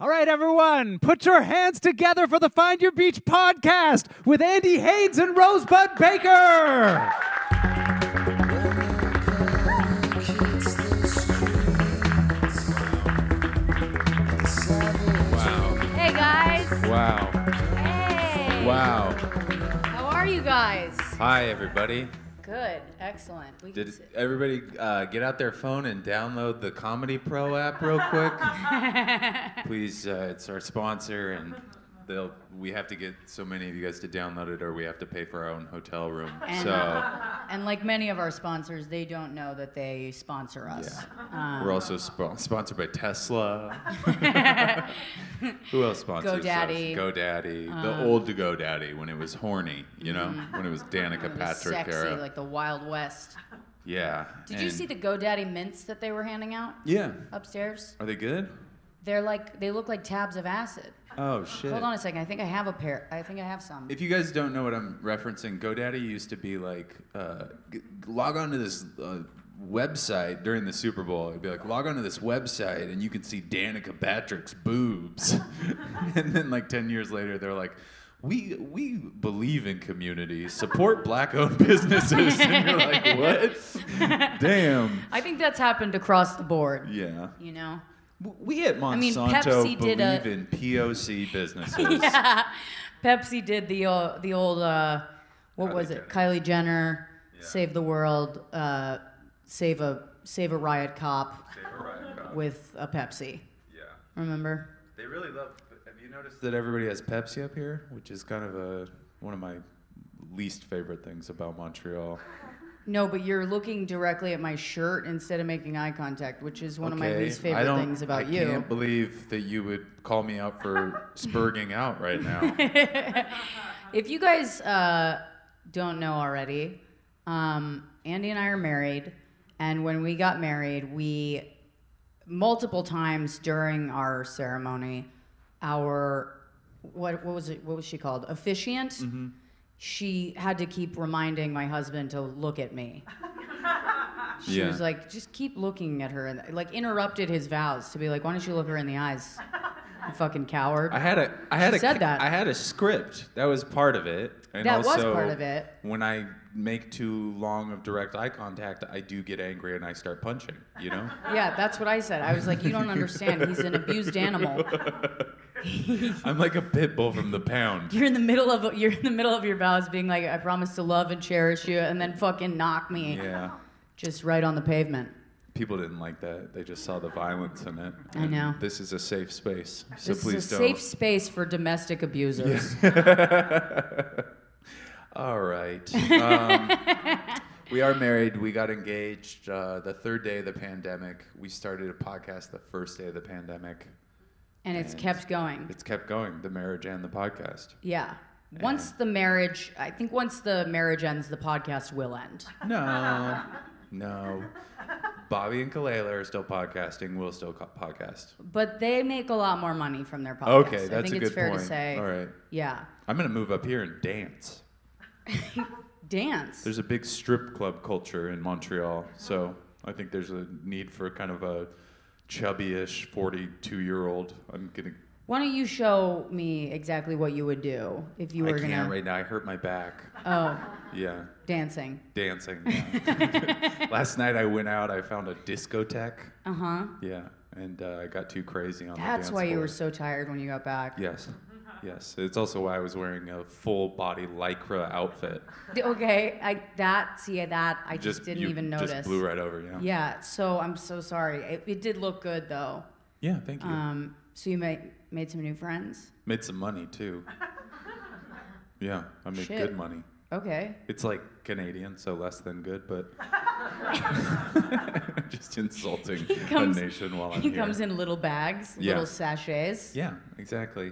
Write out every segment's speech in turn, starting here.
All right, everyone, put your hands together for the Find Your Beach podcast with Andy Haynes and Rosebud Baker. Wow. Hey, guys. Wow. Hey. Wow. How are you guys? Hi, everybody. Good. Excellent. We can Did sit. everybody get out their phone and download the Comedy Pro app real quick? Please, it's our sponsor, and we have to get so many of you guys to download it, or we have to pay for our own hotel room. And like many of our sponsors, they don't know that they sponsor us. Yeah. We're also sponsored by Tesla. Who else sponsors GoDaddy. us? GoDaddy. The old GoDaddy, when it was horny, you know? When it was Danica It was Patrick sexy, era. like the Wild West. Yeah. Did you see the GoDaddy mints that they were handing out? Yeah. Upstairs? Are they good? They look like tabs of acid. Oh, shit. Hold on a second. I think I have a pair. I think I have some. If you guys don't know what I'm referencing, GoDaddy used to be like, log on to this website during the Super Bowl. It'd be like, log on to this website and you can see Danica Patrick's boobs. And then like 10 years later, they're like, we believe in community, support black-owned businesses. And you're like, what? Damn. I think that's happened across the board. Yeah. You know? We at Monsanto Pepsi believe did in POC businesses. Yeah. Pepsi did the old what was it? Kylie Jenner, Yeah. Save the World, save a riot cop with a Pepsi. Yeah. Remember? They really love. Have you noticed that everybody has Pepsi up here, which is kind of one of my least favorite things about Montreal. No, but you're looking directly at my shirt instead of making eye contact, which is one of my least favorite things about you. I can't believe that you would call me out for spurging out right now. If you guys don't know already, Andy and I are married, and when we got married, we multiple times during our ceremony, our what was she called? Officiant. Mm-hmm. She had to keep reminding my husband to look at me. She was like, just keep looking at her, and like interrupted his vows to be like, why don't you look her in the eyes, you fucking coward. I had a script. That was part of it. And that also, was part of it. When I make too long of direct eye contact, I do get angry and I start punching, you know? Yeah, that's what I said. I was like, you don't understand. He's an abused animal. I'm like a pit bull from the pound. You're in the middle of your vows, being like, I promise to love and cherish you, and then fucking knock me. Yeah. Just right on the pavement. People didn't like that. They just saw the violence in it. I know. This is a safe space, so This please is a don't. safe space for domestic abusers. All right. We are married. We got engaged the third day of the pandemic. We started a podcast the first day of the pandemic. And it's kept going. It's kept going, the marriage and the podcast. Yeah. Once the marriage ends, the podcast will end. No. Bobby and Kalela are still podcasting. We'll still podcast. But they make a lot more money from their podcast. Okay, that's I think a it's good fair point. to say. All right. Yeah. I'm going to move up here and dance. Dance. There's a big strip club culture in Montreal, so I think there's a need for kind of a chubby-ish 42-year-old. Why don't you show me exactly what you would do if you were I can't right now. I hurt my back. Oh. Yeah. Dancing. Yeah. Last night I went out. I found a discotheque. Uh-huh. Yeah, and I got too crazy on the dance That's why floor. you were so tired when you got back. Yes. It's also why I was wearing a full-body Lycra outfit. Okay, I just didn't even notice. Just blew right over, yeah. Yeah, so I'm so sorry. It did look good, though. Yeah, thank you. So you made some new friends? Made some money, too. Yeah, I made good money. Okay. It's like Canadian, so less than good, but just insulting a nation while I'm here. He comes in little bags, little sachets. Yeah, exactly.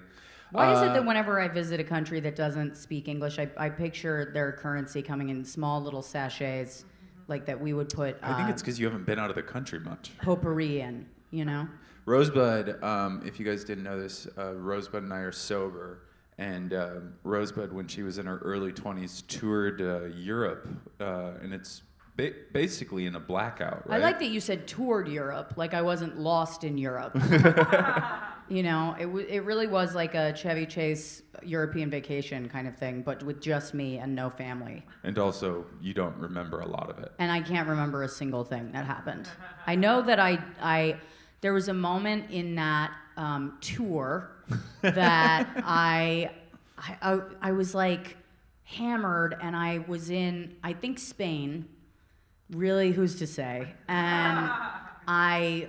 Why is it that whenever I visit a country that doesn't speak English, I picture their currency coming in small little sachets, like that we would put I think it's because you haven't been out of the country much. Potpourri in, you know? Rosebud, if you guys didn't know this, Rosebud and I are sober. And Rosebud, when she was in her early 20s, toured Europe, and it's basically in a blackout, right? I like that you said toured Europe, like I wasn't lost in Europe. You know, it really was like a Chevy Chase European vacation kind of thing, but with just me and no family. And also, you don't remember a lot of it. And I can't remember a single thing that happened. I know that there was a moment in that tour that I was like hammered, and I was in, I think, Spain. Really, who's to say? And I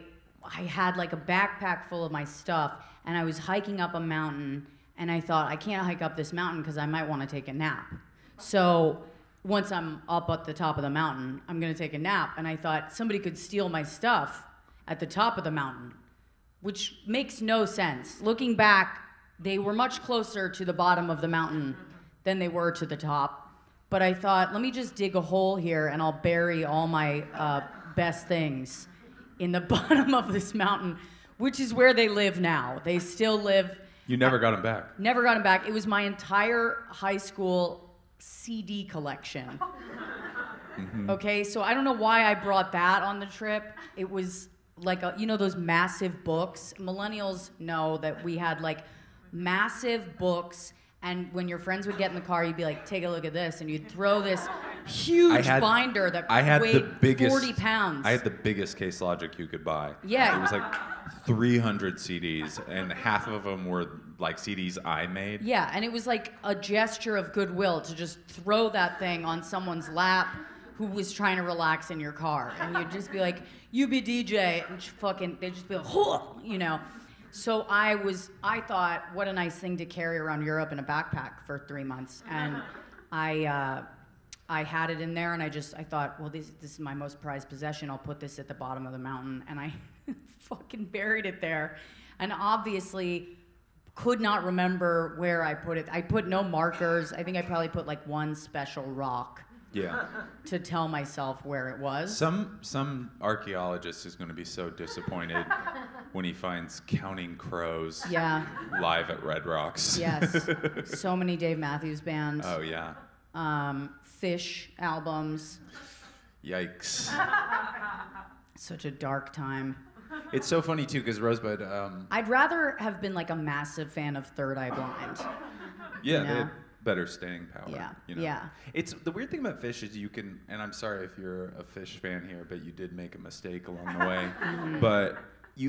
had like a backpack full of my stuff, and I was hiking up a mountain, and I thought, I can't hike up this mountain because I might want to take a nap. So once I'm up at the top of the mountain, I'm going to take a nap. And I thought somebody could steal my stuff at the top of the mountain, which makes no sense. Looking back, they were much closer to the bottom of the mountain than they were to the top. But I thought, let me just dig a hole here, and I'll bury all my best things in the bottom of this mountain, which is where they live now. They still live. You never got them back. Never got them back. It was my entire high school CD collection. Mm-hmm. Okay, so I don't know why I brought that on the trip. It was like, those massive books. Millennials know that we had like massive books, and when your friends would get in the car, you'd be like, take a look at this, and you'd throw this huge binder that weighed 40 pounds. I had the biggest Case Logic you could buy. Yeah. It was like 300 CDs, and half of them were like CDs I made. Yeah, and it was like a gesture of goodwill to just throw that thing on someone's lap who was trying to relax in your car. And you'd just be like, you be DJ, and they'd just be like, So I thought, what a nice thing to carry around Europe in a backpack for 3 months. And I had it in there, and I thought, well, this is my most prized possession. I'll put this at the bottom of the mountain. And I fucking buried it there. And obviously could not remember where I put it. I put no markers. I think I probably put like one special rock. Yeah. To tell myself where it was. Some archaeologist is going to be so disappointed when he finds Counting Crows live at Red Rocks. Yes. So many Dave Matthews Band. Oh, yeah. Fish albums. Yikes. Such a dark time. It's so funny, too, because Rosebud... I'd rather have been like a massive fan of Third Eye Blind. Yeah, they had better staying power. Yeah, yeah. It's the weird thing about Fish is you can, and I'm sorry if you're a Fish fan here, but you did make a mistake along the way. But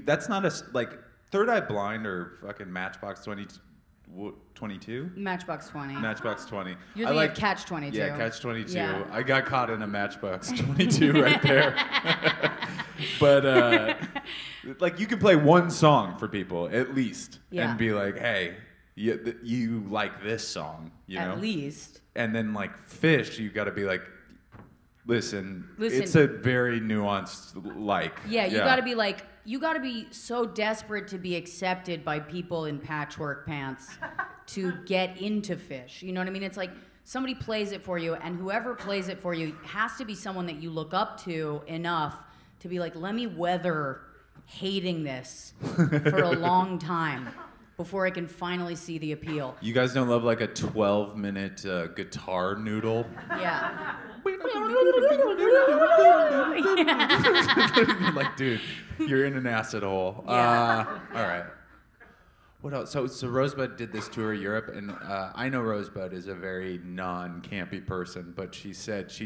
that's not like Third Eye Blind or fucking Matchbox 22. Matchbox 20. Matchbox 20. You're thinking of Catch 22. Yeah, Catch 22. Yeah. I got caught in a Matchbox 22 right there. But like you can play one song for people at least, and be like, hey. You like this song, you know? At least. And then like Fish, you got to be like, listen, it's a very nuanced like. Yeah, you got to be like, you got to be so desperate to be accepted by people in patchwork pants to get into Fish. You know what I mean? It's like somebody plays it for you, and whoever plays it for you has to be someone that you look up to enough to be like, let me weather hating this for a long time. Before I can finally see the appeal. You guys don't love like a 12-minute guitar noodle? Yeah. Like, dude, you're in an acid hole. All right. What else? So Rosebud did this tour of Europe, and I know Rosebud is a very non-campy person, but she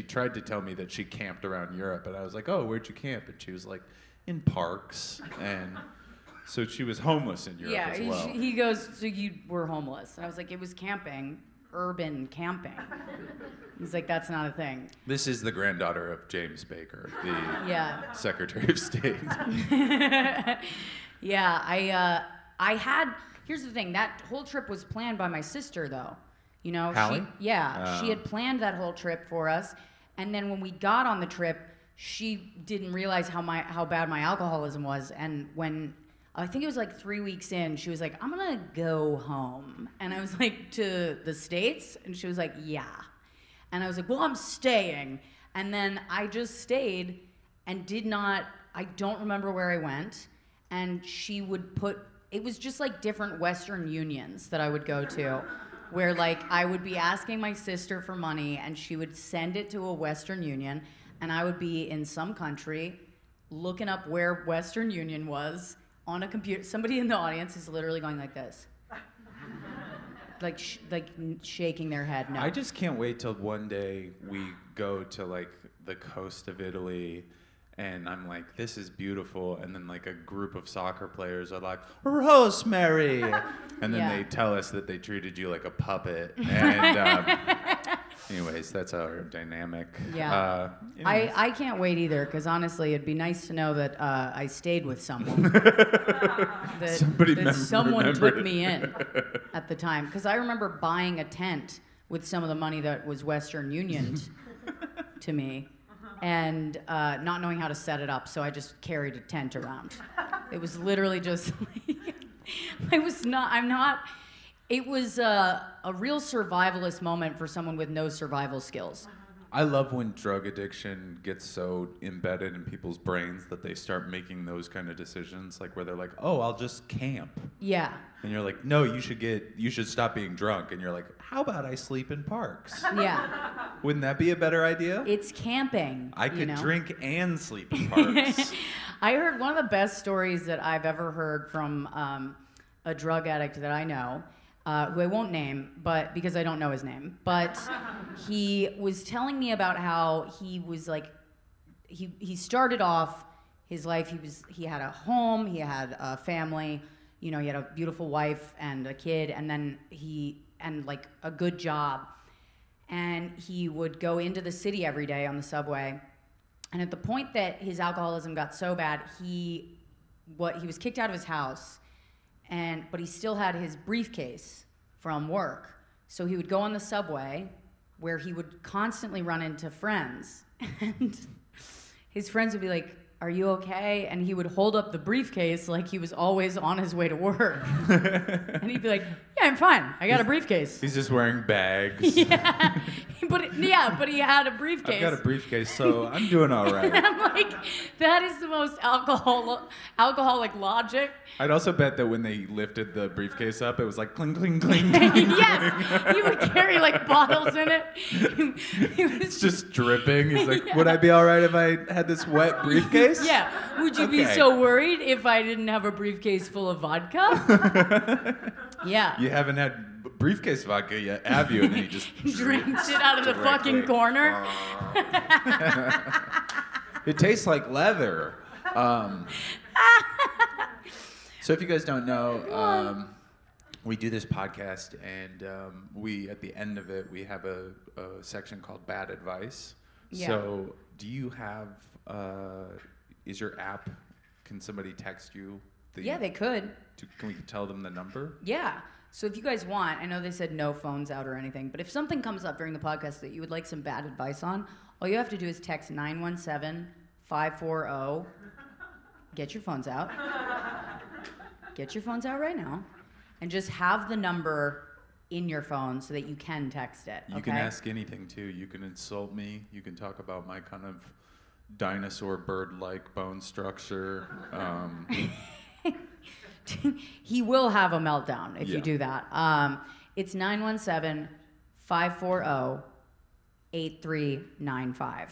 tried to tell me that she camped around Europe, and I was like, oh, where'd you camp? And she was like, in parks, and... So she was homeless in Europe as well. He goes, so you were homeless. And I was like, it was camping, urban camping. He's like, that's not a thing. This is the granddaughter of James Baker, the Secretary of State. Here's the thing, that whole trip was planned by my sister, though. You know, Hallie? She had planned that whole trip for us. And then when we got on the trip, she didn't realize how bad my alcoholism was. And when... I think it was like 3 weeks in, she was like, I'm gonna go home. And I was like, to the States? And she was like, yeah. And I was like, well, I'm staying. And then I just stayed and I don't remember where I went. And she would it was just like different Western Unions that I would go to, where like I would be asking my sister for money and she would send it to a Western Union, and I would be in some country looking up where Western Union was, on a computer. Somebody in the audience is literally going like this. Like shaking their head no. I just can't wait till one day we go to like the coast of Italy and I'm like, this is beautiful, and then like a group of soccer players are like, Rosemary, and then they tell us that they treated you like a puppet. And anyways, that's our dynamic. Yeah. I can't wait either, because honestly, it'd be nice to know that I stayed with someone. Someone took me in at the time. Because I remember buying a tent with some of the money that was Western Unioned to me, and not knowing how to set it up, so I just carried a tent around. It was literally just it was a real survivalist moment for someone with no survival skills. I love when drug addiction gets so embedded in people's brains that they start making those kind of decisions, like where they're like, "Oh, I'll just camp." Yeah. And you're like, "No, you should stop being drunk." And you're like, "How about I sleep in parks?" Yeah. Wouldn't that be a better idea? It's camping. I could drink and sleep in parks. I heard one of the best stories that I've ever heard from a drug addict that I know, who I won't name, but because I don't know his name. But he was telling me about how he was like, he started off his life. He had a home, he had a family, he had a beautiful wife and a kid, and then like a good job. And he would go into the city every day on the subway. And at the point that his alcoholism got so bad, he was kicked out of his house. But he still had his briefcase from work. So he would go on the subway, where he would constantly run into friends. And his friends would be like, "Are you okay?" And he would hold up the briefcase like he was always on his way to work. And he'd be like, "Yeah, I'm fine. I got a briefcase." He's just wearing bags. Yeah. But he had a briefcase. I've got a briefcase, so I'm doing all right. And I'm like, that is the most alcoholic logic. I'd also bet that when they lifted the briefcase up, it was like cling, cling, cling. Yes, he would carry like bottles in it. It's just dripping. He's like, would I be all right if I had this wet briefcase? Yeah. Would you be so worried if I didn't have a briefcase full of vodka? Yeah. You haven't had briefcase vodka yet, have you? And then he just drinks it out of the fucking corner. It tastes like leather. So if you guys don't know, we do this podcast, and we, at the end of it, we have a section called Bad Advice. Yeah. So do you have, is your app, can somebody text you? Yeah, they could. Can we tell them the number? Yeah. So if you guys want, I know they said no phones out or anything, but if something comes up during the podcast that you would like some bad advice on, all you have to do is text 917-540. Get your phones out. Get your phones out right now. And just have the number in your phone so that you can text it. You can ask anything, too. You can insult me. You can talk about my kind of dinosaur bird-like bone structure. He will have a meltdown if you do that. It's 917-540-8395.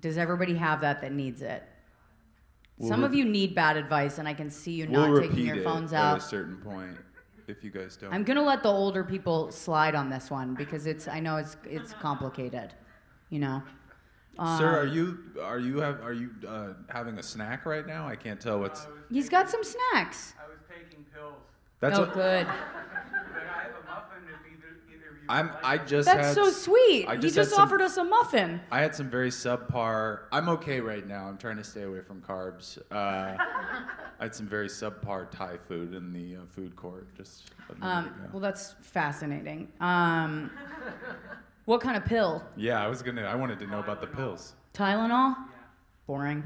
Does everybody have that needs it? Some of you need bad advice, and I can see you not taking your phones out. At a certain point, if you guys don't. I'm gonna let the older people slide on this one because I know it's complicated, Sir, are you having a snack right now? I can't tell what's. He's got some snacks. I was taking pills. Good. But I have a muffin if either of you. That's so sweet. He just offered us a muffin. I had some very subpar. I'm okay right now. I'm trying to stay away from carbs. I had some very subpar Thai food in the food court just a minute ago. Well, that's fascinating. What kind of pill? Yeah, I wanted to know about the pills. Tylenol? Yeah. Boring.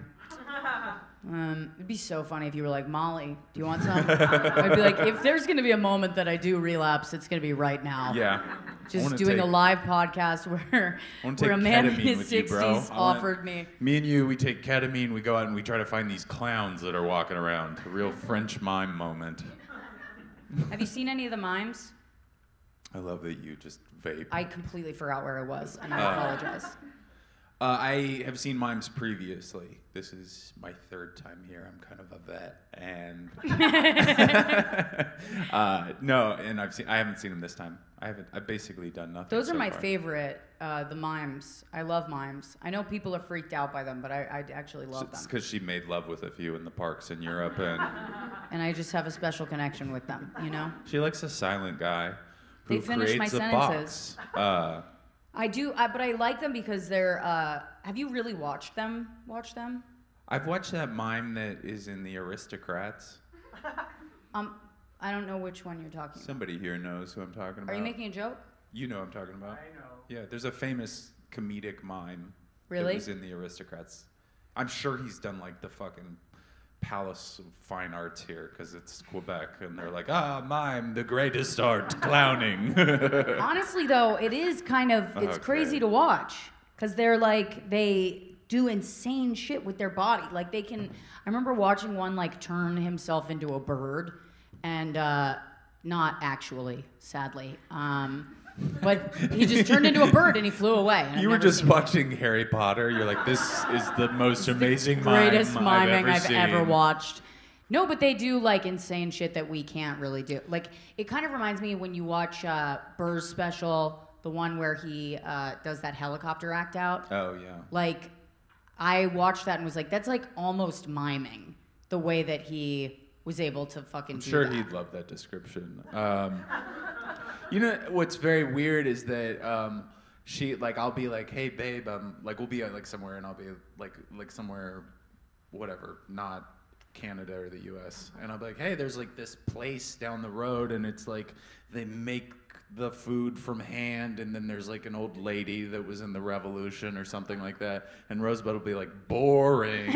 It'd be so funny if you were like, Molly, do you want some? I'd be like, if there's going to be a moment that I do relapse, it's going to be right now. Yeah. Just doing a live podcast where a man in his 60s offered me. Me and you, we take ketamine, we go out and we try to find these clowns that are walking around. A real French mime moment. Have you seen any of the mimes? I love that you just vape. I completely forgot where I was, and I apologize. I have seen mimes previously. This is my third time here. I'm kind of a vet, and no, and I haven't seen them this time. I've basically done nothing. Those are so my far. favorite, the mimes. I love mimes. I know people are freaked out by them, but I actually love It's them. because she made love with a few in the parks in Europe, and And I just have a special connection with them, you know? she likes a silent guy who They finish my creates a sentences. box. I do, but I like them because they're, have you really watched them? Watch them? I've watched that mime that is in The Aristocrats. I don't know which one you're talking about. Somebody here knows who I'm talking about. Are you making a joke? You know what I'm talking about. I know. Yeah, there's a famous comedic mime Really? that was in The Aristocrats. I'm sure he's done like the fucking Palace of Fine Arts here because it's Quebec, and they're like, mime, the greatest art, clowning. Honestly, though, it is kind of, it's Okay. crazy to watch because they're like, they do insane shit with their body. Like they can, I remember watching one like turn himself into a bird and not actually, sadly. But he just turned into a bird and he flew away. And I've You were never just seen watching Harry Potter. You're like, this is the most amazing greatest mime miming I've seen. ever watched. No, but they do like insane shit that we can't really do. Like it kind of reminds me when you watch Burr's special, the one where he does that helicopter act out. Oh yeah. Like I watched that and was like, that's like almost miming the way that he was able to fucking do Sure, that. he'd love that description. You know what's very weird is that she like I'll be like, hey babe, like we'll be like somewhere and I'll be like somewhere, whatever, not Canada or the U.S. and I'll be like, hey, there's like this place down the road and it's like they make the food from hand and then there's like an old lady that was in the Revolution or something like that and Rosebud will be like, boring.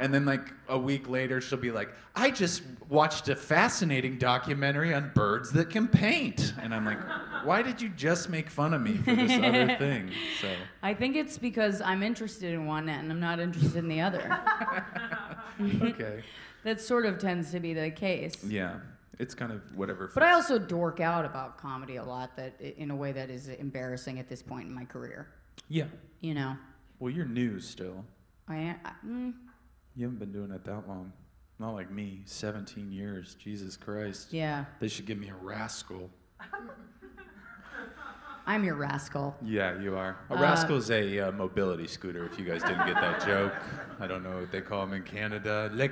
And then like a week later she'll be like, I just watched a fascinating documentary on birds that can paint. And I'm like, why did you just make fun of me for this other thing? So I think it's because I'm interested in one and I'm not interested in the other. okay. That sort of tends to be the case. Yeah. It's kind of whatever. But I also dork out about comedy a lot that in a way that is embarrassing at this point in my career. Yeah. You know, Well, you're new still. I You haven't been doing it that long. Not like me, 17 years. Jesus Christ. yeah, They should give me a rascal. I'm your rascal. Yeah, you are. A rascal's a mobility scooter, if you guys didn't get that joke. I don't know what they call them in Canada. Le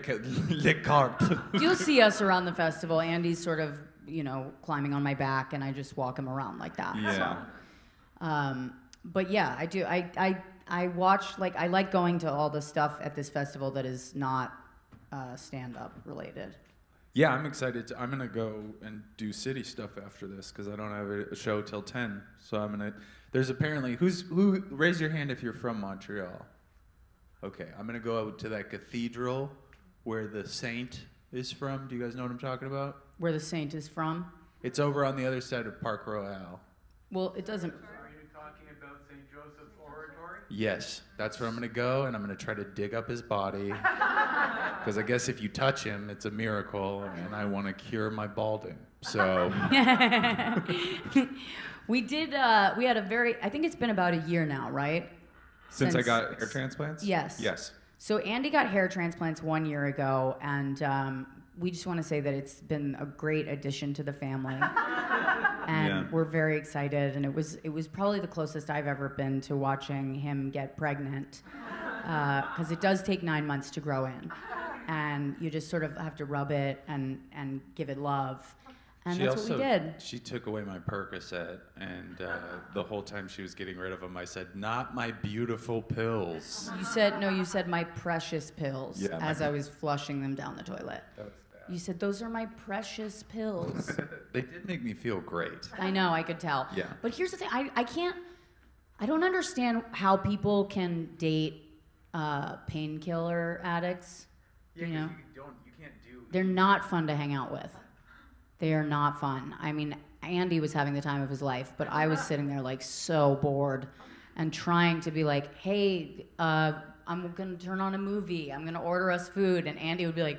carte. You'll see us around the festival. Andy's sort of, you know, climbing on my back, and I just walk him around like that. Yeah. So, but yeah, I do. I watch, like, I like going to all the stuff at this festival that is not stand-up related. Yeah, I'm excited. I'm going to go and do city stuff after this because I don't have a show till 10. So I'm going to... There's apparently... Who... Raise your hand if you're from Montreal. Okay, I'm going to go out to that cathedral where the saint is from. Do you guys know what I'm talking about? Where the saint is from. It's over on the other side of Park Royale. Well, it doesn't... Are you talking about St. Joseph's Oratory? Yes, that's where I'm going to go, and I'm going to try to dig up his body. Because I guess if you touch him, it's a miracle, and I want to cure my balding. So... We did, we had a very... I think it's been about a year now, right? Since I got hair transplants? Yes. Yes. So Andy got hair transplants 1 year ago, and we just want to say that it's been a great addition to the family. And Yeah. we're very excited, and it was probably the closest I've ever been to watching him get pregnant, because it does take 9 months to grow in, and you just sort of have to rub it and give it love, and that's what we did. She took away my Percocet, and the whole time she was getting rid of them, I said, "Not my beautiful pills." You said my precious pills Yeah, as I was flushing them down the toilet. That was You said those are my precious pills. bad. They did make me feel great. I know, I could tell. Yeah. But here's the thing, I don't understand how people can date painkiller addicts. You know? You can't do. They're not fun to hang out with. They are not fun. I mean, Andy was having the time of his life, but I was sitting there like so bored and trying to be like, hey, I'm gonna turn on a movie. I'm gonna order us food. And Andy would be like,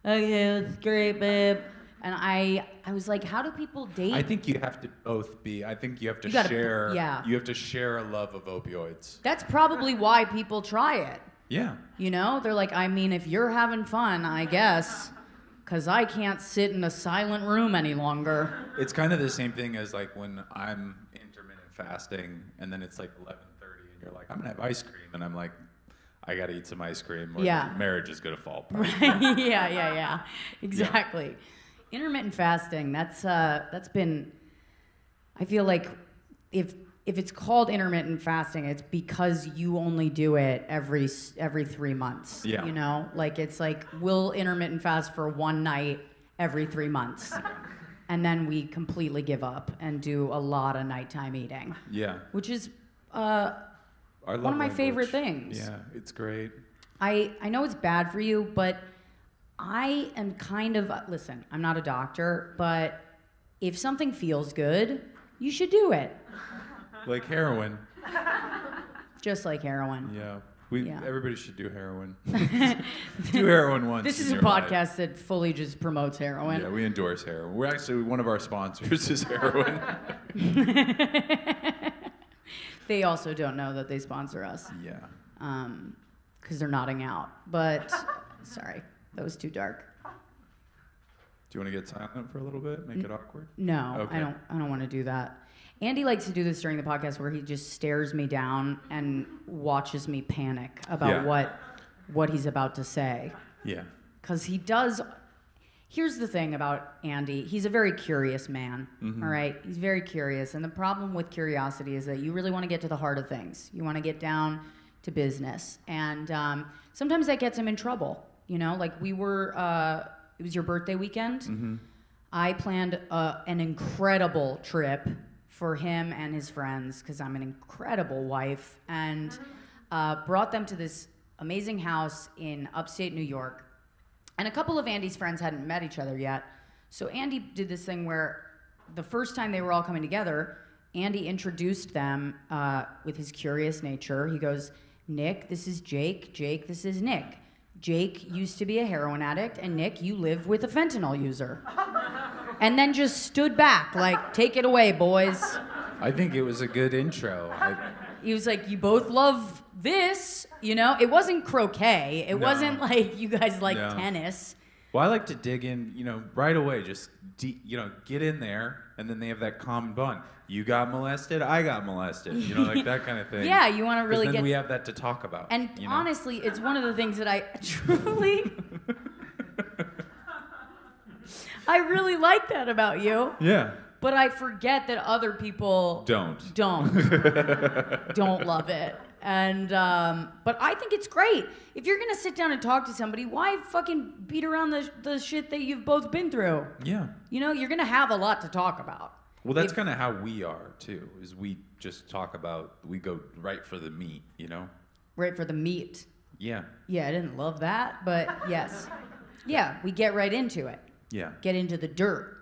okay, that's great, babe. And I was like, how do people date? I think you have to both be. I think you have to You gotta- share. yeah. You have to share a love of opioids. That's probably why people try it. Yeah. You know, they're like, I mean, if you're having fun, I guess, because I can't sit in a silent room any longer. It's kind of the same thing as like when I'm intermittent fasting, and then it's like 11:30, and you're like, I'm gonna have ice cream, and I'm like, I gotta eat some ice cream, or Yeah. the marriage is gonna fall apart. yeah. Exactly. Intermittent fasting, that's been, I feel like if it's called intermittent fasting, it's because you only do it every 3 months. Yeah. You know, like it's like we'll intermittent fast for one night every 3 months. And then we completely give up and do a lot of nighttime eating. Yeah. Which is Our one love of my favorite language. things. Yeah, it's great. I know it's bad for you, but I am kind of, listen, I'm not a doctor, but if something feels good, you should do it. Like heroin. Just like heroin. Yeah. Yeah. Everybody should do heroin. Do heroin once. This in is a your life. podcast that fully just promotes heroin. Yeah, we endorse heroin. We're actually, one of our sponsors is heroin. They also don't know that they sponsor us. Yeah. Because they're nodding out. But, sorry, that was too dark. Do you want to get silent for a little bit? Make it awkward? No, Okay. I don't want to do that. Andy likes to do this during the podcast where he just stares me down and watches me panic about Yeah. what he's about to say. Yeah. Because he does. Here's the thing about Andy. He's a very curious man, all right? He's very curious. And the problem with curiosity is that you really want to get to the heart of things. You want to get down to business. And sometimes that gets him in trouble. You know, like we were, it was your birthday weekend. I planned an incredible trip for him and his friends because I'm an incredible wife, and brought them to this amazing house in upstate New York. And a couple of Andy's friends hadn't met each other yet. So Andy did this thing where the first time they were all coming together, Andy introduced them with his curious nature. He goes, Nick, this is Jake. Jake, this is Nick. Jake used to be a heroin addict, and Nick, you live with a fentanyl user. And then just stood back, like, take it away, boys. I think it was a good intro. He was like, you both love this, you know? It wasn't croquet. It No. wasn't like you guys like No. tennis. Well, I like to dig in, right away. Just, get in there, and then they have that common bond. You got molested, I got molested. Like that kind of thing. Yeah, you want to 'Cause really then get... we have that to talk about. And you know? honestly, it's one of the things that I truly... I really like that about you. Yeah. But I forget that other people Don't love it. And but I think it's great. If you're gonna sit down and talk to somebody, why fucking beat around the shit that you've both been through? Yeah. You're gonna have a lot to talk about. Well, that's kind of how we are too. Is we just talk about, we go right for the meat. Right for the meat. Yeah. Yeah, I didn't love that, but yes. Yeah, we get right into it. Yeah. Get into the dirt.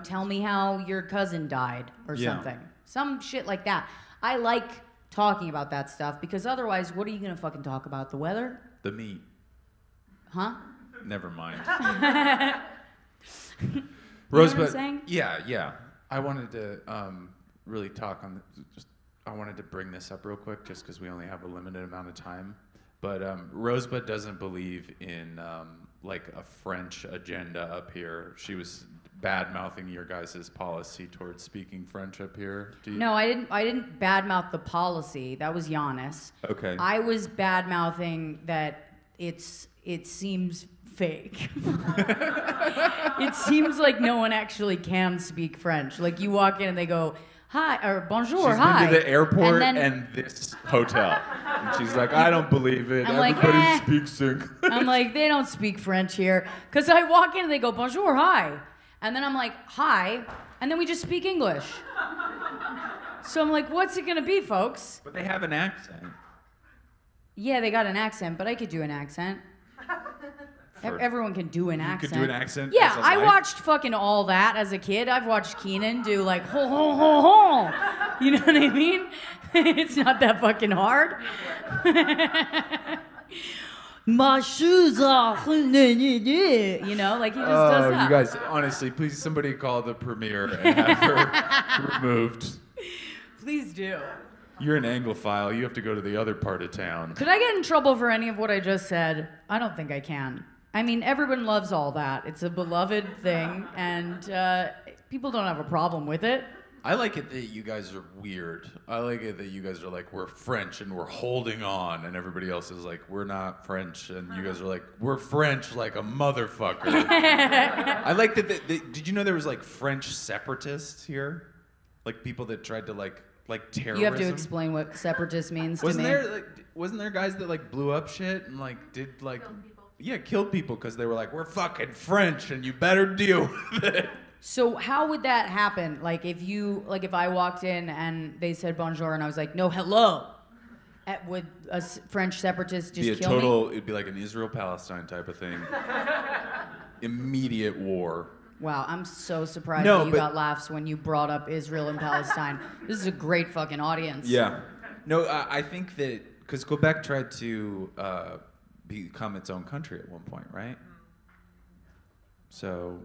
Tell me how your cousin died or Yeah. something. Some shit like that. I like talking about that stuff because otherwise, what are you gonna fucking talk about? The weather? The meat. Huh? Never mind. You know Rosebud. what I'm saying? Yeah. I wanted to really talk on. I wanted to bring this up real quick, just because we only have a limited amount of time. But Rosebud doesn't believe in like a French agenda up here. She was bad-mouthing your guys' policy towards speaking French up here. No, I didn't badmouth the policy. That was Giannis. Okay. I was badmouthing that it seems fake. It seems like no one actually can speak French. Like you walk in and they go, hi, or bonjour, She's hi. been to the airport and, and then, this hotel. And she's like, I don't believe it. I'm like, Everybody speaks English. I'm like, they don't speak French here. Because I walk in and they go, bonjour, hi. And then I'm like, hi. And then we just speak English. So I'm like, what's it going to be, folks? But they have an accent. Yeah, they got an accent, but I could do an accent. Everyone can do an accent. You could do an accent? Yeah, as a I life? watched fucking all that as a kid. I've watched Keenan do like ho ho ho ho. You know what I mean? It's not that fucking hard. My shoes off. You know, like he just does that. You guys, honestly, please somebody call the premiere and have her removed. Please do. You're an Anglophile. You have to go to the other part of town. Could I get in trouble for any of what I just said? I don't think I can. I mean, everyone loves all that. It's a beloved thing, and people don't have a problem with it. I like it that you guys are weird. I like it that you guys are like, we're French and we're holding on, and everybody else is like, we're not French, and you guys are like, we're French like a motherfucker. I like that. Did you know there was like French separatists here? Like people that tried to like terrorism? You have to explain what separatist means to me. Wasn't there guys that like blew up shit and like did like killed people because they were like, we're fucking French and you better deal with it. So how would that happen? Like if I walked in and they said bonjour and I was like, no, hello, would a French separatist just kill me? It'd be like an Israel-Palestine type of thing. Immediate war. Wow, I'm so surprised that you got laughs when you brought up Israel and Palestine. This is a great fucking audience. Yeah. No, I think that because Quebec tried to become its own country at one point, right? So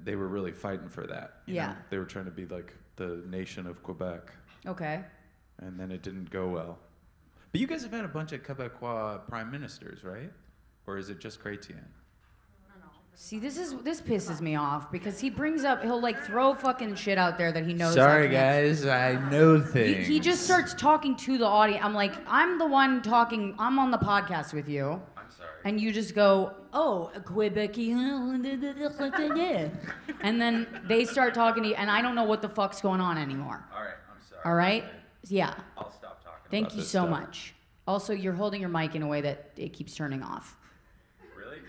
they were really fighting for that. You know? They were trying to be like the nation of Quebec. Okay. And then it didn't go well. But you guys have had a bunch of Quebecois prime ministers, right? Or is it just Chrétien? See, this pisses me off because he'll like throw fucking shit out there that he knows. Sorry, guys, I know things. He just starts talking to the audience. I'm like, I'm the one talking. I'm on the podcast with you. I'm sorry. And you just go, oh, Quebec, and then they start talking to you, and I don't know what the fuck's going on anymore. All right, I'm sorry. All right? Yeah. I'll stop talking. Thank you so much. Also, you're holding your mic in a way that it keeps turning off.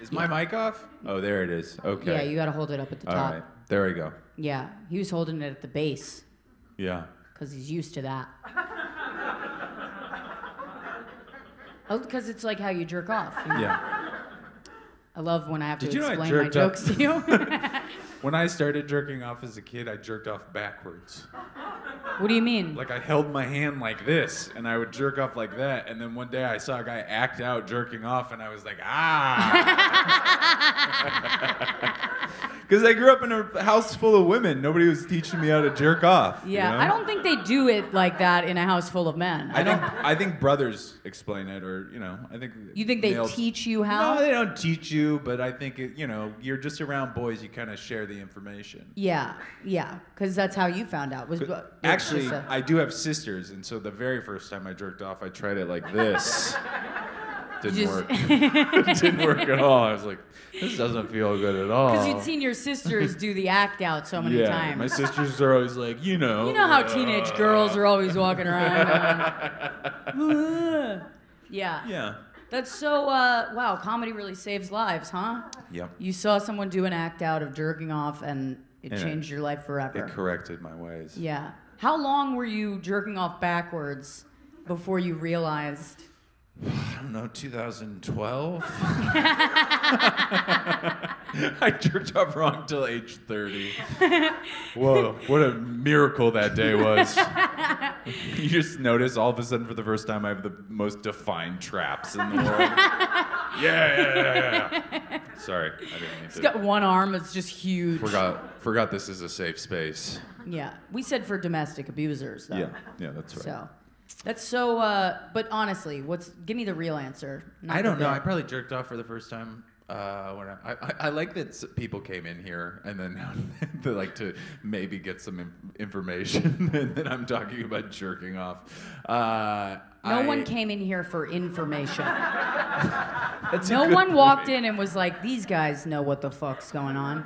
Is my mic off? Oh, there it is. Okay. Yeah, you got to hold it up at the top. All right. There we go. Yeah, he was holding it at the base. Yeah. Because he's used to that. Oh, because it's like how you jerk off. You know? Yeah. I love when I have to Did you know I explain my jerked jokes to you. When I started jerking off as a kid, I jerked off backwards. What do you mean? Like I held my hand like this, and I would jerk off like that. And then one day I saw a guy act out jerking off, and I was like, Because I grew up in a house full of women. Nobody was teaching me how to jerk off. Yeah, you know? I don't think they do it like that in a house full of men. I think brothers explain it, or I think. You think they teach you how? No, they don't teach you, but I think you're just around boys. You kind of share the information. Yeah, because that's how you found out. Actually, I do have sisters, and so the very first time I jerked off, I tried it like this. Didn't work. It didn't work at all. I was like, this doesn't feel good at all. Because you'd seen your sisters do the act out so many times. My sisters are always like, You know how teenage girls are always walking around. Yeah. Yeah. That's so, wow, comedy really saves lives, huh? Yep. You saw someone do an act out of jerking off and it changed your life forever. It corrected my ways. Yeah. How long were you jerking off backwards before you realized? I don't know, 2012? I jerked off wrong till age 30. Whoa, what a miracle that day was. You just notice all of a sudden for the first time I have the most defined traps in the world. Yeah. Sorry, I didn't mean to. He's got one arm that's just huge. Forgot this is a safe space. Yeah, we said for domestic abusers, though. Yeah, that's right. So. That's so, but honestly, give me the real answer. I don't know. I probably jerked off for the first time when I like that people came in here and then they like to maybe get some information and then I'm talking about jerking off. No one came in here for information. No one walked in and was like, these guys know what the fuck's going on.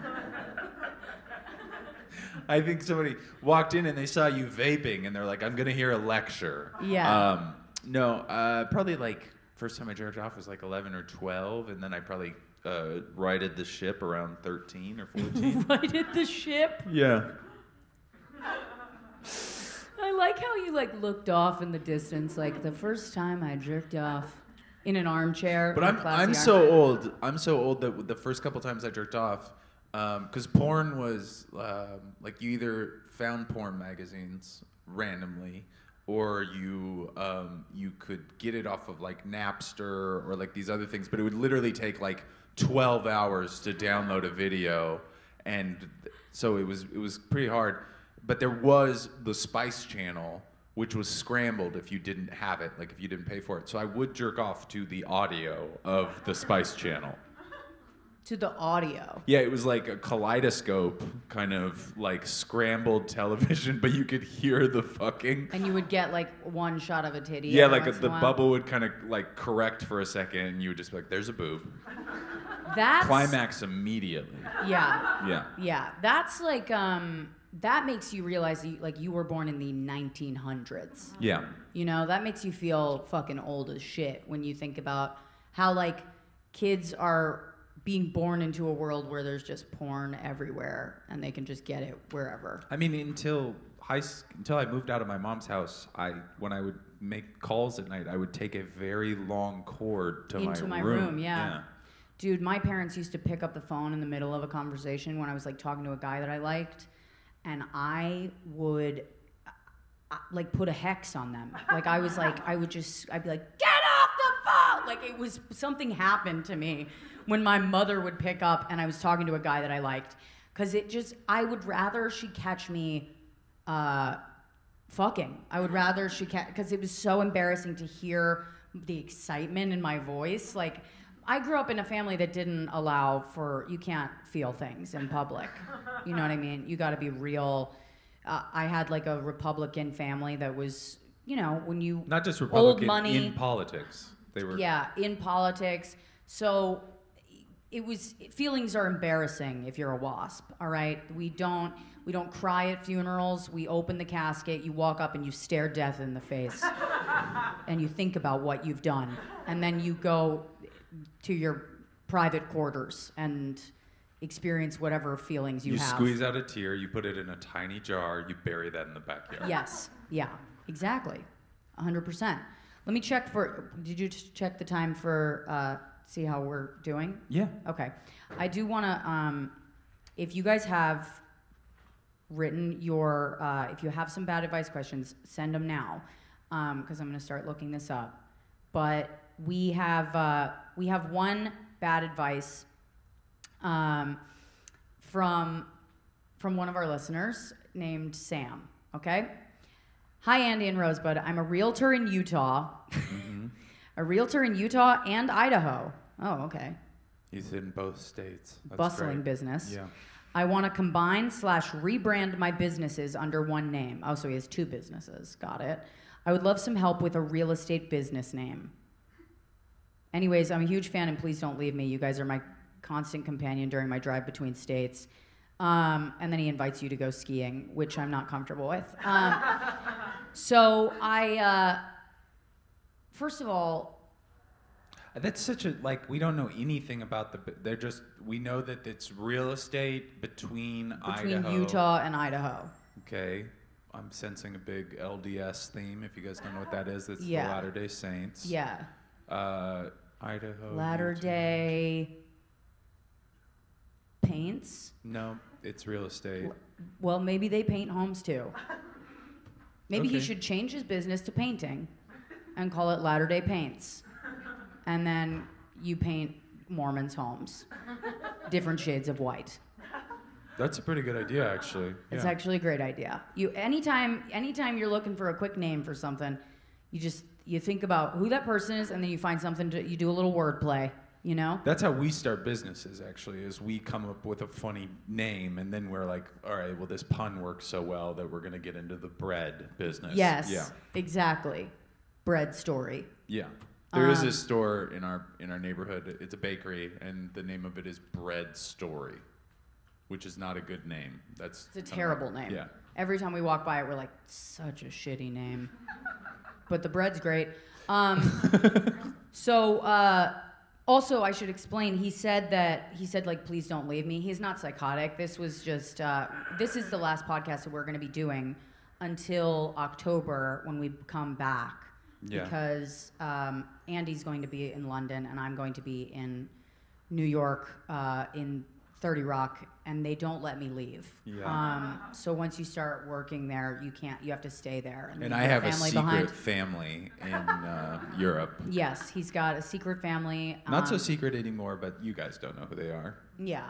I think somebody walked in and they saw you vaping and they're like, I'm going to hear a lecture. Yeah. No, probably like first time I jerked off was like 11 or 12 and then I probably righted the ship around 13 or 14. Righted the ship? Yeah. I like how you like looked off in the distance, like the first time I jerked off in an armchair. But I'm so old. I'm so old that the first couple times I jerked off, because porn was like you either found porn magazines randomly, or you could get it off of like Napster or like these other things, but it would literally take like 12 hours to download a video, and so it was pretty hard. But there was the Spice Channel, which was scrambled if you didn't have it, like if you didn't pay for it. So I would jerk off to the audio of the Spice Channel. To the audio. Yeah, it was like a kaleidoscope, kind of like scrambled television, but you could hear the fucking. And you would get like one shot of a titty. Yeah, every like once the in a while. bubble would kind of like correct for a second, and you would just be like, "There's a boob." That's Climax immediately. Yeah. Yeah. That's like that makes you realize that you were born in the 1900s. Yeah. You know, that makes you feel fucking old as shit when you think about how like kids are being born into a world where there's just porn everywhere and they can just get it wherever. I mean, until I moved out of my mom's house, when I would make calls at night, I would take a very long cord to Into my my room. room, yeah. Dude, my parents used to pick up the phone in the middle of a conversation when I was like talking to a guy that I liked, and I would like put a hex on them. Like I'd be like, get off the phone! Like it was, something happened to me when my mother would pick up and I was talking to a guy that I liked. Cause I would rather she catch me fucking. I would rather cause it was so embarrassing to hear the excitement in my voice. Like, I grew up in a family that didn't allow you can't feel things in public. You know what I mean? You gotta be real. I had like a Republican family that was, you know, when you... Not just Republican, old money, in politics. They were... Yeah, in politics. So feelings are embarrassing if you're a WASP, all right? We don't cry at funerals. We open the casket, you walk up and you stare death in the face. And you think about what you've done. And then you go to your private quarters and experience whatever feelings you have. You squeeze out a tear, you put it in a tiny jar, you bury that in the backyard. Yes, yeah, exactly, 100%. Let me check did you just check the time for, see how we're doing? Yeah. Okay. I do want to, if you guys have written if you have some bad advice questions, send them now, because I'm going to start looking this up. But we have one bad advice from one of our listeners named Sam, okay? Hi, Andy and Rosebud. I'm a realtor in Utah. Mm-hmm. A realtor in Utah and Idaho. Oh, okay. He's in both states. That's Bustling great. business. Yeah. I want to combine / rebrand my businesses under one name. Oh, so he has two businesses. Got it. I would love some help with a real estate business name. Anyways, I'm a huge fan, and please don't leave me. You guys are my constant companion during my drive between states. And then he invites you to go skiing, which I'm not comfortable with. So first of all... That's such a, we don't know anything about we know that it's real estate between Idaho. Utah and Idaho. Okay. I'm sensing a big LDS theme. If you guys don't know what that is, that's Yeah. the Latter-day Saints. Yeah. Idaho. Latter-day paints? No, it's real estate. Well, maybe they paint homes too. Maybe he Okay. should change his business to painting and call it Latter-day Paints. And then you paint Mormons' homes. Different shades of white. That's a pretty good idea, actually. It's Yeah. actually a great idea. Anytime you're looking for a quick name for something, you think about who that person is, and then you find something you do a little wordplay, you know? That's how we start businesses, actually, is we come up with a funny name, and then we're like, all right, well, this pun works so well that we're going to get into the bread business. Yes, Yeah. exactly. Bread story. Yeah. There is a store in our neighborhood. It's a bakery, and the name of it is Bread Story, which is not a good name. It's a terrible name. Yeah. Every time we walk by it, we're like, such a shitty name. But the bread's great. Also, I should explain, he said, like, please don't leave me. He's not psychotic. This was just, this is the last podcast that we're going to be doing until October when we come back. Yeah. Because Andy's going to be in London and I'm going to be in New York in 30 Rock, and they don't let me leave. Yeah. So once you start working there, you have to stay there. And leave I your have a family secret behind. family in Europe. Yes, he's got a secret family. Not so secret anymore, but you guys don't know who they are. Yeah.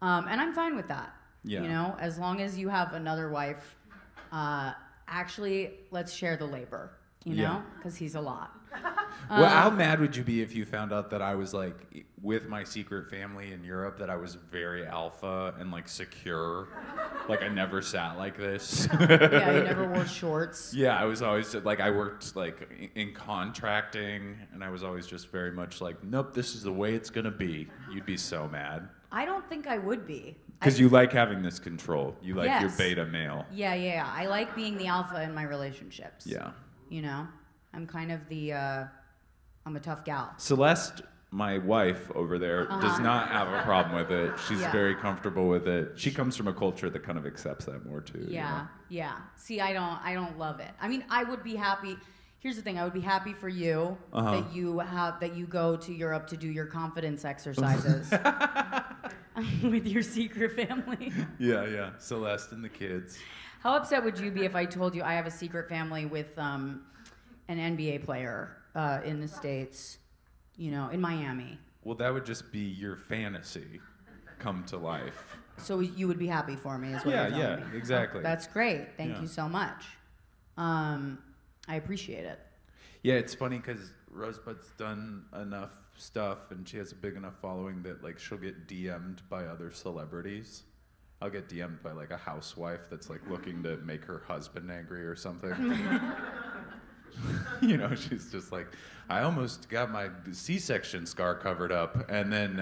And I'm fine with that. Yeah. You know, as long as you have another wife, actually, let's share the labor, you Yeah. know, because he's a lot. Well, how mad would you be if you found out that I was like with my secret family in Europe, that I was very alpha and like secure? Like I never sat like this. Yeah, you never wore shorts. Yeah, I was always like, I worked like in contracting, and I was always just very much like, nope, this is the way it's gonna be. You'd be so mad. I don't think I would be. Because you like having this control. You like your Yes. beta male. Yeah. I like being the alpha in my relationships. Yeah. You know, I'm kind of the, I'm a tough gal. Celeste, my wife over there, does not have a problem with it. She's Yeah. very comfortable with it. She comes from a culture that kind of accepts that more too. you Yeah, know? yeah. See, I don't love it. I mean, I would be happy. Here's the thing: I would be happy for you that you go to Europe to do your confidence exercises with your secret family. Yeah. Celeste and the kids. How upset would you be if I told you I have a secret family with an NBA player in the States, you know, in Miami? Well, that would just be your fantasy come to life. So you would be happy for me, is what you're telling me. exactly. That's great. Thank Yeah. you so much. I appreciate it. Yeah, it's funny because Rosebud's done enough stuff, and she has a big enough following that like she'll get DM'd by other celebrities. I'll get DM'd by like a housewife that's like looking to make her husband angry or something. You know, she's just like, I almost got my C-section scar covered up. And then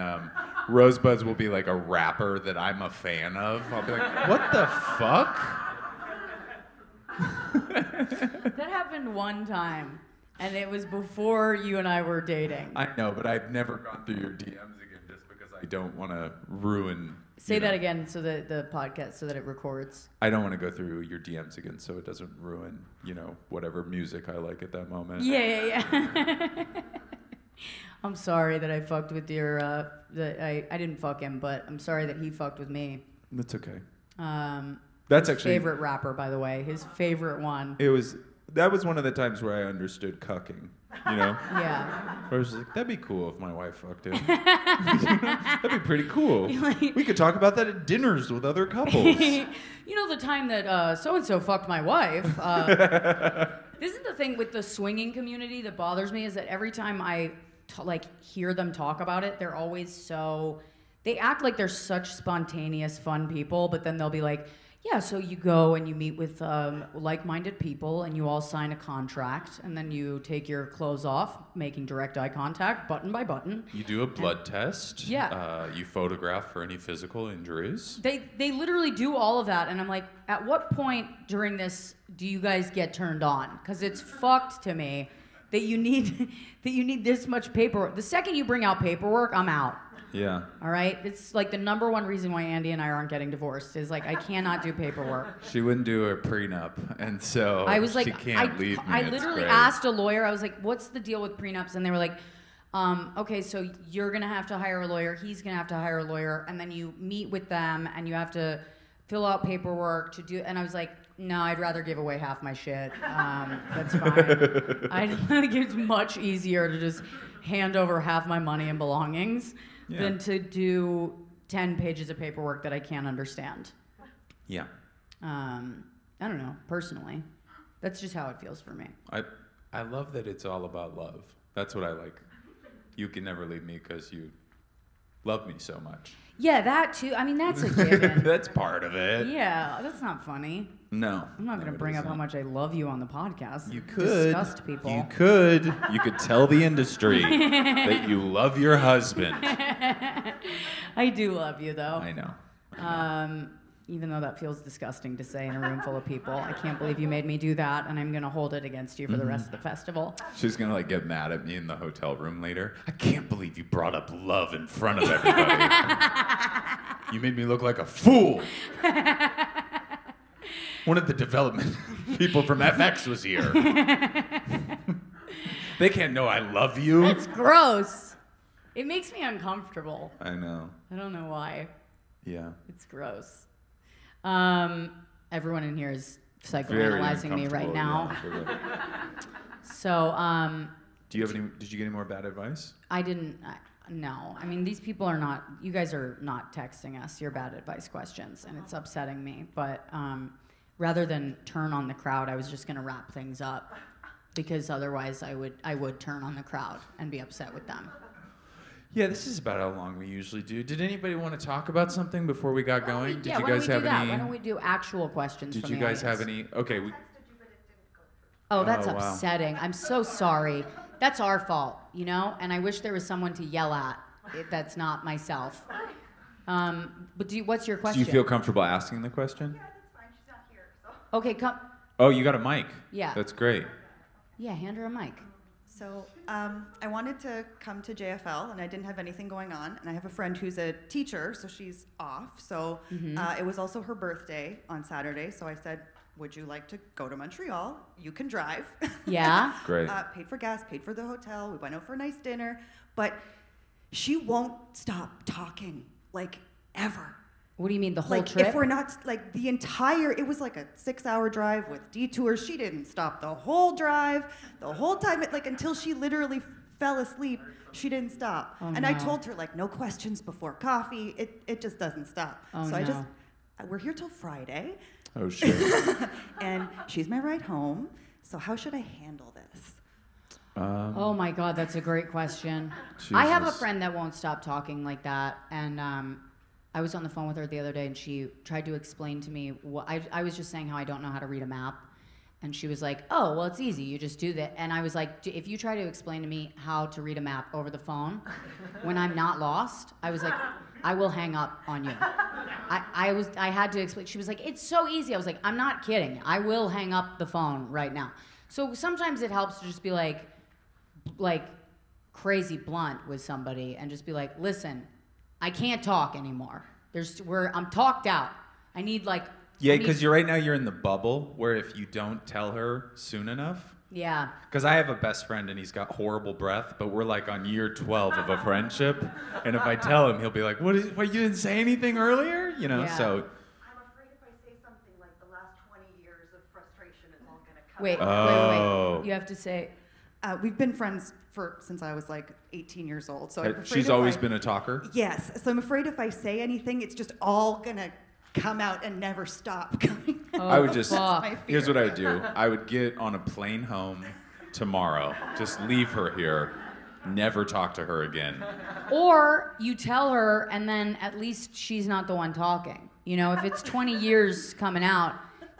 Rosebuds will be like a rapper that I'm a fan of. I'll be like, what the fuck? That happened one time, and it was before you and I were dating. I know, but I've never gone through your DMs again just because I don't want to ruin. Say that again so that the podcast, so that it records. I don't want to go through your DMs again so it doesn't ruin, you know, whatever music I like at that moment. Yeah. I'm sorry that I fucked with your, I didn't fuck him, but I'm sorry that he fucked with me. That's okay. That's actually- favorite rapper, by the way. His favorite one. That was one of the times where I understood cucking, you know? Yeah. Where I was like, that'd be cool if my wife fucked him. That'd be pretty cool. We could talk about that at dinners with other couples. You know the time that so-and-so fucked my wife? This is the thing with the swinging community that bothers me, is that every time I hear them talk about it, they're always so... They act like they're such spontaneous, fun people, but then they'll be like, yeah, so you go and you meet with like-minded people and you all sign a contract, and then you take your clothes off, making direct eye contact, button by button. You do a blood test. Yeah. You photograph for any physical injuries. They literally do all of that, and I'm like, at what point during this do you guys get turned on? Because it's fucked to me that you need this much paperwork. The second you bring out paperwork, I'm out. Yeah. All right? It's like the number one reason why Andy and I aren't getting divorced is like I cannot do paperwork. She wouldn't do a prenup, and so I was like, she can't leave me. I It's literally great. asked a lawyer. I was like, "What's the deal with prenups?" And they were like, "Okay, so you're gonna have to hire a lawyer. He's gonna have to hire a lawyer, and then you meet with them, and you have to fill out paperwork to do." And I was like, "No, I'd rather give away half my shit. That's fine. I think it's much easier to just hand over half my money and belongings than to do 10 pages of paperwork that I can't understand." Yeah. I don't know, personally. That's just how it feels for me. I love that it's all about love. That's what I like. You can never leave me because you love me so much. Yeah, that too. I mean, that's a given. That's part of it. Yeah, that's not funny. No. I'm not going to bring up how much I love you on the podcast. You could. Disgust people. You could. You could tell the industry that you love your husband. I do love you, though. I know. Even though that feels disgusting to say in a room full of people. I can't believe you made me do that, and I'm going to hold it against you for the rest of the festival. She's gonna like get mad at me in the hotel room later. I can't believe you brought up love in front of everybody. You made me look like a fool. One of the development people from FX was here. They can't know I love you. It's gross. It makes me uncomfortable. I know. I don't know why. Yeah. It's gross. Everyone in here is psychoanalyzing me right now. Yeah. So, Did you get any more bad advice? I didn't. No. I mean, these people are not. You guys are not texting us your bad advice questions, and it's upsetting me. But rather than turn on the crowd, I was just gonna wrap things up, because otherwise I would turn on the crowd and be upset with them. Yeah, this is about how long we usually do. Did anybody want to talk about something before we got going? Did Yeah, you why don't guys we have do that? any? Why don't we do actual questions Did from you the guys have audience? any? Okay. Oh, that's Oh, wow. upsetting. I'm so sorry. That's our fault, you know? And I wish there was someone to yell at. That's not myself. But what's your Do question? you feel comfortable asking the question? Yeah, that's fine. She's not here, so. Okay, come. Oh, you got a mic. Yeah. That's great. Yeah, hand her a mic. So I wanted to come to JFL, and I didn't have anything going on. And I have a friend who's a teacher, so she's off. So it was also her birthday on Saturday. So I said, would you like to go to Montreal? You can drive. Yeah? Great. Paid for gas, paid for the hotel. We went out for a nice dinner. But she won't stop talking, like, ever. What do you mean, the whole Like, trip? if we're not, like, it was like a 6-hour drive with detours. She didn't stop the whole drive, the whole time, until she literally fell asleep, she didn't stop. Oh, and I no. told her, like, no questions before coffee. It just doesn't stop. Oh, so no. we're here till Friday, Oh shit. and she's my ride home. So how should I handle this? Oh my God, that's a great question. I have a Jesus. friend that won't stop talking like that, and I was on the phone with her the other day, and she tried to explain to me what I was just saying how I don't know how to read a map, and she was like, "Oh, well, it's easy. You just do that." And I was like, "If you try to explain to me how to read a map over the phone, when I'm not lost," I was like, "I will hang up on you." I had to explain. She was like, "It's so easy." I was like, "I'm not kidding. I will hang up the phone right now." So sometimes it helps to just be like crazy blunt with somebody and just be like, "Listen, I can't talk anymore. I'm talked out. I need like." Yeah, because right now you're in the bubble where if you don't tell her soon enough. Yeah. Because I have a best friend and he's got horrible breath, but we're like on year 12 of a friendship, and if I tell him, he'll be like, "What? You didn't say anything earlier?" You know. Yeah. So. I'm afraid if I say something like the last 20 years of frustration is all gonna come Wait. Oh. You have to say. We've been friends since I was like 18 years old. So I'm afraid She's if always I- been a talker. Yes. So I'm afraid if I say anything, it's just all gonna come out and never stop coming. Oh, I would just. fuck. my Here's fear. what I would do. I would get on a plane home tomorrow. Just leave her here. Never talk to her again. Or you tell her, and then at least she's not the one talking. You know, if it's 20 years coming out,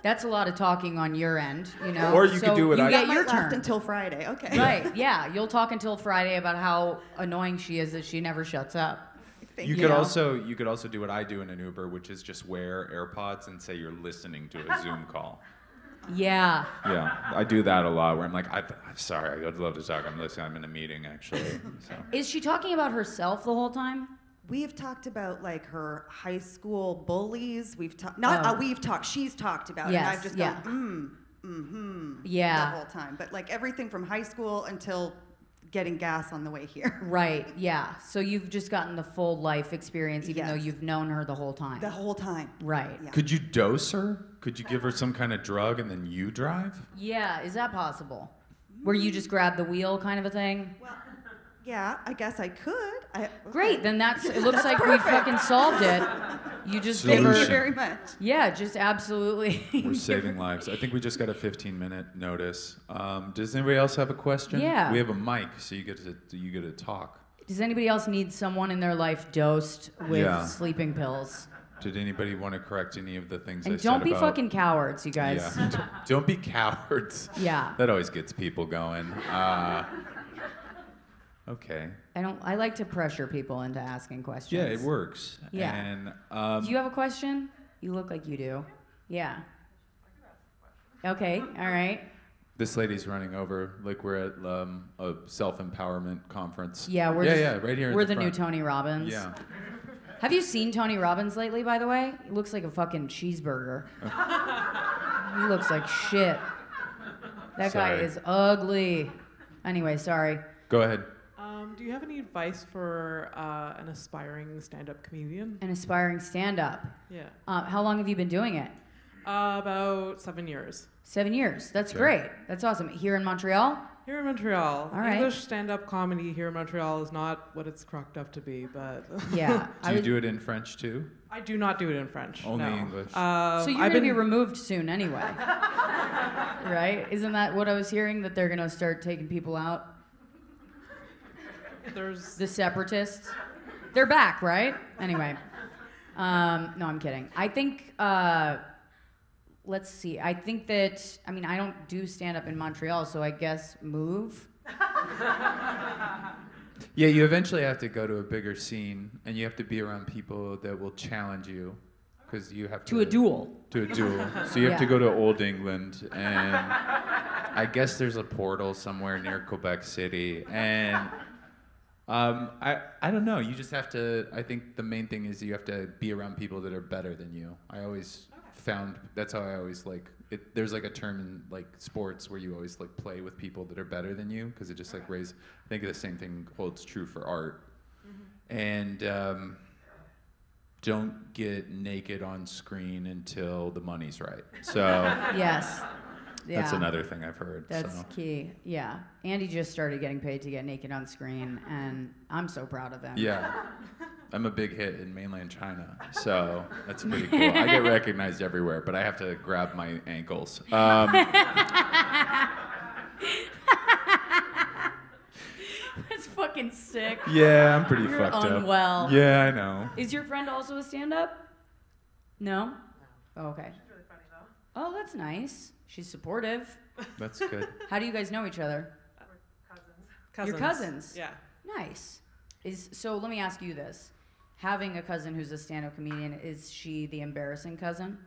that's a lot of talking on your end. You know. Or you could So do what you I- get That your might last turn. until Friday. Okay. Right, yeah. You'll talk until Friday about how annoying she is that she never shuts up. Thank You you. could know? also do what I do in an Uber, which is just wear AirPods and say you're listening to a Zoom call. Yeah. Yeah, I do that a lot. Where I'm like, I'm sorry, I'd love to talk. I'm listening. I'm in a meeting actually. So. Is she talking about herself the whole time? We've talked about like her high school bullies. We've talked. She's talked about it. And Yes, I've just yeah. gone, the Yeah. whole time. But like everything from high school until getting gas on the way here. Right, yeah. So you've just gotten the full life experience even though Yes. you've known her the whole time. The whole time. Right. Yeah. Could you dose her? Could you give her some kind of drug and then you drive? Yeah, is that possible? Where you just grab the wheel kind of a thing? Well, yeah, I guess I could. Great, then it looks like we fucking solved it. You just give Thank you her, Solution. very much. yeah, just absolutely. We're saving lives. I think we just got a 15-minute notice. Does anybody else have a question? Yeah. We have a mic, so you get to talk. Does anybody else need someone in their life dosed with Yeah. sleeping pills? Did anybody want to correct any of the things I And said don't be about? fucking cowards, you guys. Yeah. Don't be cowards. Yeah. That always gets people going. Okay. I like to pressure people into asking questions. Yeah, it works. Yeah. And Do you have a question? You look like you do. Yeah. Okay, all right. this lady's running over like we're at a self-empowerment conference. Yeah, right here. in We're the new front. Tony Robbins. Yeah. Have you seen Tony Robbins lately, by the way? He looks like a fucking cheeseburger. He looks like shit. That guy Sorry. is ugly. Anyway, sorry. Go ahead. Do you have any advice for an aspiring stand-up comedian? An aspiring stand-up. Yeah. How long have you been doing it? About 7 years. 7 years. That's Sure. great. That's awesome. Here in Montreal? Here in Montreal. All right. English stand-up comedy here in Montreal is not what it's crocked up to be, but Yeah. Do you do it in French too? I do not do it in French. Only no. English. So you're I've going to be been- removed soon anyway. Right? Isn't that what I was hearing? That they're going to start taking people out? There's The separatists? They're back, right? Anyway. No, I'm kidding. I think, let's see. I think that, I mean, I don't do stand-up in Montreal, so I guess move. Yeah, you eventually have to go to a bigger scene, and you have to be around people that will challenge you, because you have To a duel. To a duel. So you have to Yeah. go to Old England, and I guess there's a portal somewhere near Quebec City, and I don't know. You just have to. I think the main thing is you have to be around people that are better than you. I always found that's how I always like it. There's like a term in like sports where you always like play with people that are better than you because it just like raise. I think the same thing holds true for art, and don't get naked on screen until the money's right. So Yes. Yeah. that's another thing I've heard. That's so. key. Yeah. Andy just started getting paid to get naked on screen, and I'm so proud of him. Yeah. I'm a big hit in mainland China, so that's pretty cool. I get recognized everywhere, but I have to grab my ankles. That's fucking sick. Yeah, I'm pretty You're fucked up. unwell. Yeah, I know. Is your friend also a stand-up? No? Oh, okay. She's really funny though. Oh, that's nice. She's supportive. That's good. How do you guys know each other? We're cousins. You're cousins? Yeah. Nice. So let me ask you this. Having a cousin who's a stand-up comedian, is she the embarrassing cousin?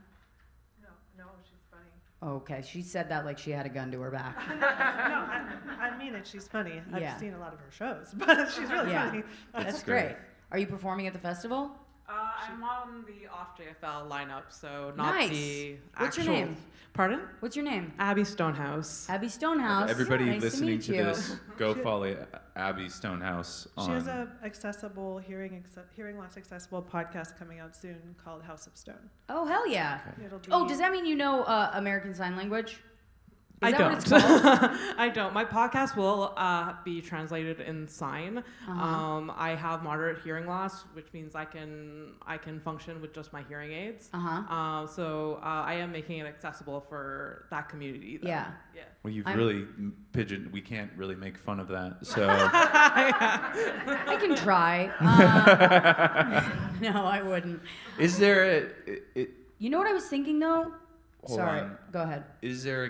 No, she's funny. Okay, she said that like she had a gun to her back. No, I mean it. She's funny. Yeah. I've seen a lot of her shows, but she's really Yeah. funny. That's great. great. Are you performing at the festival? I'm on the off JFL lineup, so not Nice. the What's your actual. name? Pardon? What's your name? Abby Stonehouse. Abby Stonehouse. Everybody Nice listening to, to meet you. this, go follow Abby Stonehouse She has on. a accessible hearing loss accessible podcast coming out soon called House of Stone. Oh, hell yeah. It'll be Oh, does that mean you know American Sign Language? Is I that don't. what it's called? I don't. My podcast will be translated in sign. Uh-huh. I have moderate hearing loss, which means I can function with just my hearing aids. Uh-huh. So I am making it accessible for that community. Though. Yeah. Yeah. Well, you've I'm- really we can't really make fun of that. So I can try. No, I wouldn't. is there You know what I was thinking, though? Hold Sorry. on. Go ahead. is there a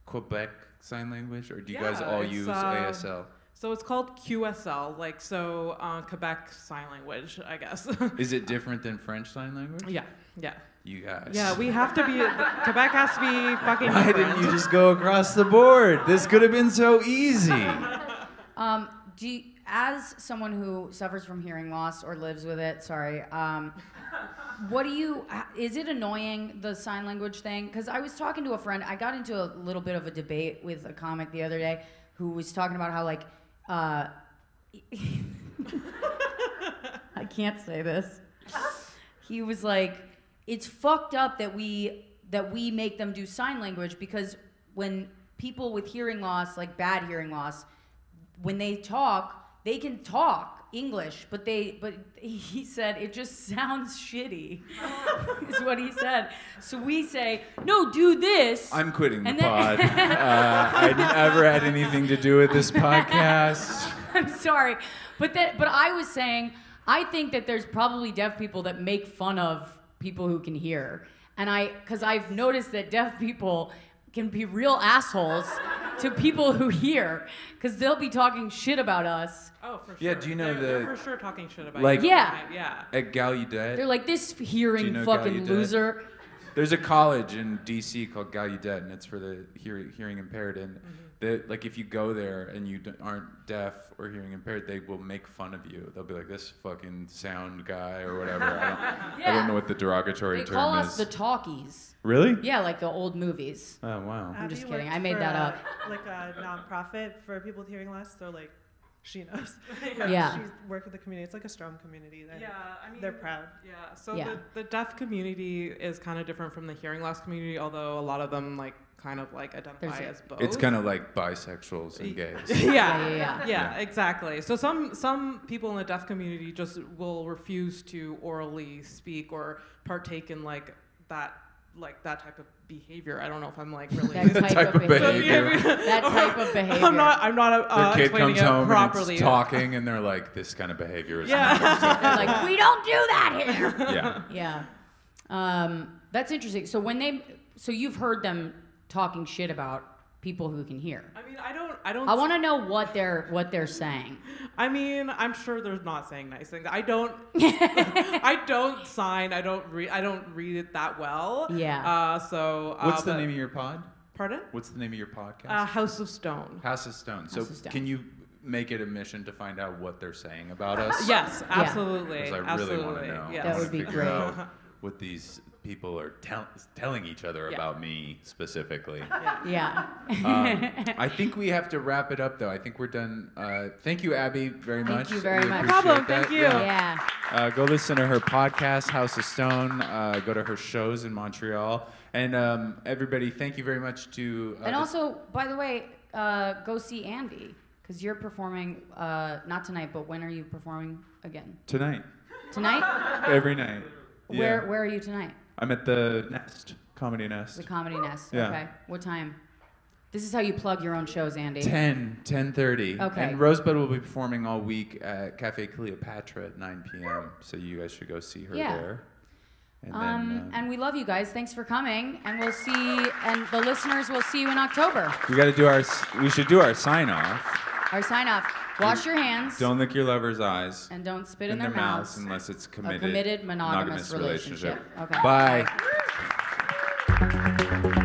Quebec Sign Language, or do you Yeah, guys all it's, use ASL? So it's called QSL, like so Quebec Sign Language, I guess. Is it different than French Sign Language? Yeah. You guys. Yeah, we have to be. Quebec has to be fucking. Why different. didn't you just go across the board? This could have been so easy. As someone who suffers from hearing loss or lives with it, sorry, what do you, is it annoying, the sign language thing? Because I was talking to a friend, I got into a little bit of a debate with a comic the other day who was talking about how, like, I can't say this. He was like, it's fucked up that we make them do sign language because when people with hearing loss, like bad hearing loss, when they talk, they can talk English, but he said it just sounds shitty. Is what he said. So we say, no, do this. I'm quitting the And then- pod. I never had anything to do with this podcast. I'm sorry, but I was saying I think that there's probably deaf people that make fun of people who can hear, and because I've noticed that deaf people can be real assholes to people who hear, because they'll be talking shit about us. Oh, for sure. Yeah, do you know they're for sure talking shit about like- you. Yeah. Yeah. At Gallaudet, They're like, this Do hearing you know fucking Gallaudet? loser. there's a college in D.C. called Gallaudet, and it's for the hearing impaired. And like, if you go there and you aren't deaf or hearing impaired, they will make fun of you. They'll be like, "This fucking sound guy" or whatever. I don't know what the derogatory They term call is. us the talkies. Really? Yeah, like the old movies. Oh wow. I'm just Abby kidding. worked I made for that a- up. Like a nonprofit for people with hearing loss. So like, she knows. Yeah. She's worked with the community. It's like a strong community. Yeah, I mean, they're proud. Yeah, so Yeah. the deaf community is kind of different from the hearing loss community, although a lot of them like kind of like identify as both. It's kind of like bisexuals and gays. Yeah, exactly. So some people in the deaf community just will refuse to orally speak or partake in like that type of behavior. I don't know if I'm like really That type of behavior. That type of behavior. I'm not Their kid explaining comes home it properly. and it's talking, and they're like, "This kind of behavior is They're like, we don't do that here. yeah." Yeah. That's interesting. So you've heard them talking shit about people who can hear. I mean, I don't. I want to know what they're saying. I mean, I'm sure they're not saying nice things. I don't. I don't sign. I don't read it that well. Yeah. What's the name of your pod? Pardon? What's the name of your podcast? House of Stone. House of Stone. So House of Stone. can you make it a mission to find out what they're saying about us? Yes, absolutely. Because I really want to know. Yes. That I wanna would be figure great. out what these people are telling each other about me specifically. Yeah. I think we have to wrap it up, though. I think we're done. Thank you, Abby, very much. Thank you very We much. appreciate No problem. that. Thank you. Yeah. Go listen to her podcast, House of Stone. Go to her shows in Montreal. And everybody, thank you very much to... And also, by the way, go see Andy, because you're performing, not tonight, but when are you performing again? Tonight. Tonight? Every night. Where are you tonight? I'm at the Nest, Comedy Nest. The Comedy Nest. Yeah. Okay. What time? This is how you plug your own shows, Andy. 10:30. Okay. And Rosebud will be performing all week at Cafe Cleopatra at 9 p.m. So you guys should go see her there. And then, and we love you guys. Thanks for coming, and we'll see. And the listeners will see you in October. we should do our sign off. Our sign off. Wash your hands. Don't lick your lover's eyes. And don't spit in in their mouths. unless it's A committed monogamous relationship. Okay. Bye. Bye.